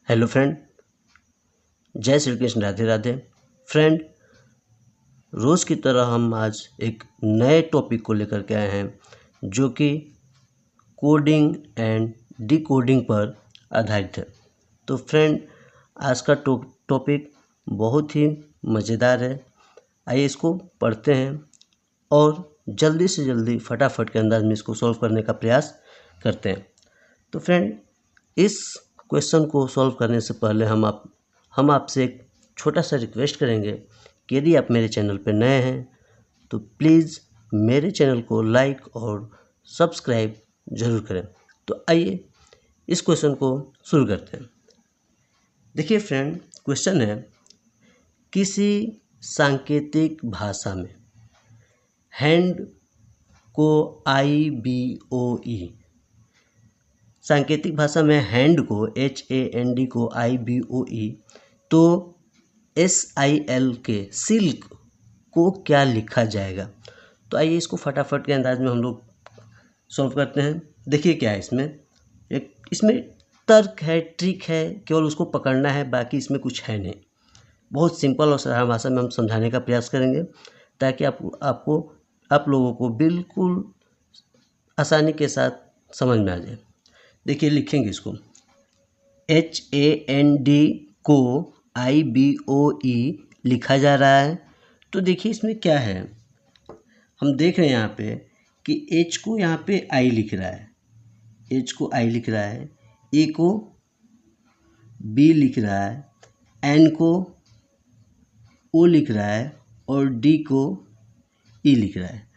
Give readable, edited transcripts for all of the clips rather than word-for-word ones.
Hello friend, जय Shri Krishna, Radhe Radhe. Friend, रोज़ की तरह हम आज एक नए टॉपिक को लेकर के आए हैं जो कि कोडिंग एंड डिकोडिंग पर आधारित है। तो फ्रेंड, आज का टॉपिक बहुत ही मज़ेदार है। आइए इसको पढ़ते हैं और जल्दी से जल्दी फटाफट के अंदाज में इसको सॉल्व करने का प्रयास करते हैं। तो फ्रेंड, इस क्वेश्चन को सॉल्व करने से पहले हम आपसे एक छोटा सा रिक्वेस्ट करेंगे कि यदि आप मेरे चैनल पर नए हैं तो प्लीज़ मेरे चैनल को लाइक और सब्सक्राइब ज़रूर करें। तो आइए इस क्वेश्चन को शुरू करते हैं। देखिए फ्रेंड, क्वेश्चन है, किसी सांकेतिक भाषा में हैंड को IBOE, सांकेतिक भाषा में हैंड को HAND को IBOE तो SIL के सिल्क को क्या लिखा जाएगा। तो आइए इसको फटाफट के अंदाज में हम लोग सॉल्व करते हैं। देखिए क्या है इसमें तर्क है, ट्रिक है, केवल उसको पकड़ना है, बाकी इसमें कुछ है नहीं। बहुत सिंपल और साधारण भाषा में हम समझाने का प्रयास करेंगे ताकि आप लोगों को बिल्कुल आसानी के साथ समझ में आ जाए। देखिए लिखेंगे इसको, HAND को IBOE लिखा जा रहा है। तो देखिए इसमें क्या है, हम देख रहे हैं यहाँ पे कि H को यहाँ पे I लिख रहा है, H को I लिख रहा है, A को B लिख रहा है, N को O लिख रहा है और D को E लिख रहा है।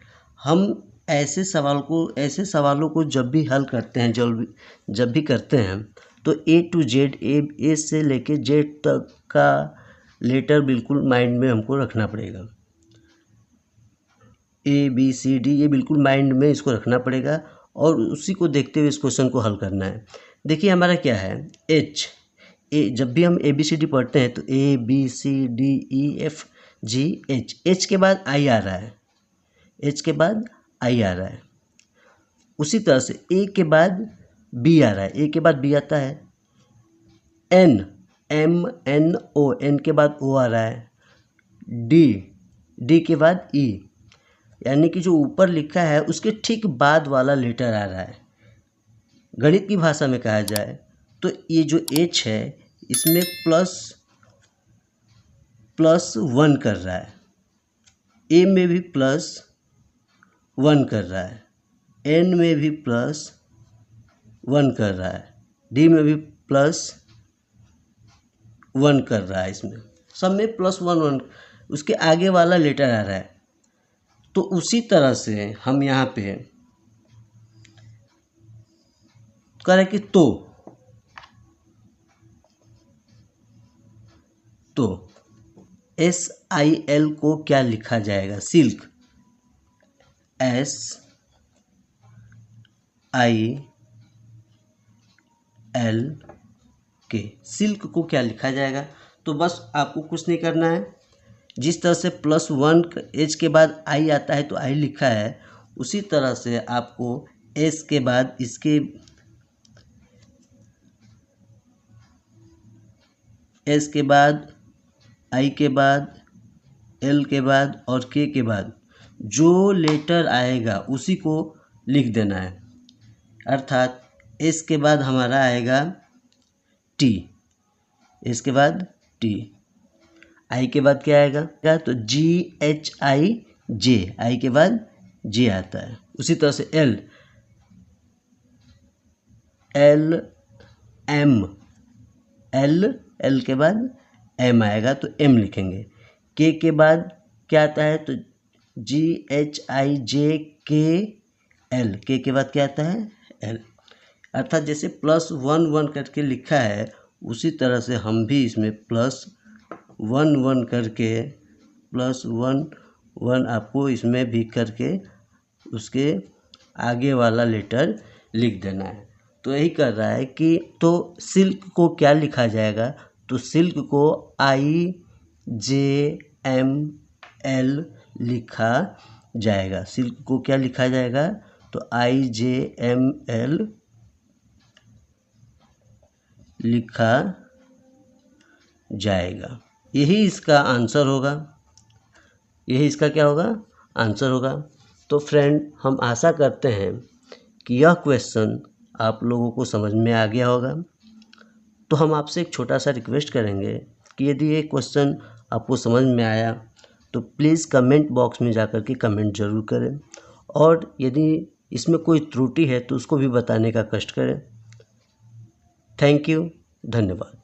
हम ऐसे सवालों को जब भी हल करते हैं, जब भी करते हैं तो A to Z, A से लेके Z तक का लेटर बिल्कुल माइंड में हमको रखना पड़ेगा। ABCD ये बिल्कुल माइंड में इसको रखना पड़ेगा और उसी को देखते हुए इस क्वेश्चन को हल करना है। देखिए हमारा क्या है, H, जब भी हम ABCD पढ़ते हैं तो ABCDEFG H के बाद I आ रहा है, H के बाद I आ रहा है। उसी तरह से A के बाद B आ रहा है, A के बाद B आता है, MNO, N के बाद O आ रहा है, D के बाद E, यानी कि जो ऊपर लिखा है उसके ठीक बाद वाला लेटर आ रहा है। गणित की भाषा में कहा जाए तो ये जो H है इसमें प्लस 1 कर रहा है, A में भी प्लस 1 कर रहा है, N में भी प्लस 1 कर रहा है, D में भी प्लस 1 कर रहा है। इसमें सब में प्लस 1 उसके आगे वाला लेटर आ रहा है। तो उसी तरह से हम यहाँ पे करें कि तो SIL को क्या लिखा जाएगा, सिल्क, SIL के सिल्क को क्या लिखा जाएगा। तो बस आपको कुछ नहीं करना है, जिस तरह से प्लस 1 H के बाद I आता है तो I लिखा है, उसी तरह से आपको S के बाद इसके S के बाद I के बाद L के बाद और K के बाद जो लेटर आएगा उसी को लिख देना है। अर्थात S के बाद हमारा आएगा T, S के बाद T, I के बाद क्या आएगा, तो GHIJ, I के बाद J आता है। उसी तरह से L के बाद M आएगा तो M लिखेंगे। K के बाद क्या आता है, तो GHIJKL, K के बाद क्या आता है, L। अर्थात जैसे प्लस 1 करके लिखा है उसी तरह से हम भी इसमें प्लस 1 करके प्लस 1 आपको इसमें भी करके उसके आगे वाला लेटर लिख देना है। तो यही कर रहा है कि तो सिल्क को क्या लिखा जाएगा, तो सिल्क को IJML लिखा जाएगा। सिल्क को क्या लिखा जाएगा, तो IJML लिखा जाएगा। यही इसका आंसर होगा, यही इसका क्या होगा, आंसर होगा। तो फ्रेंड, हम आशा करते हैं कि यह क्वेश्चन आप लोगों को समझ में आ गया होगा। तो हम आपसे एक छोटा सा रिक्वेस्ट करेंगे कि यदि ये क्वेश्चन आपको समझ में आया तो प्लीज़ कमेंट बॉक्स में जाकर के कमेंट ज़रूर करें, और यदि इसमें कोई त्रुटि है तो उसको भी बताने का कष्ट करें। थैंक यू, धन्यवाद।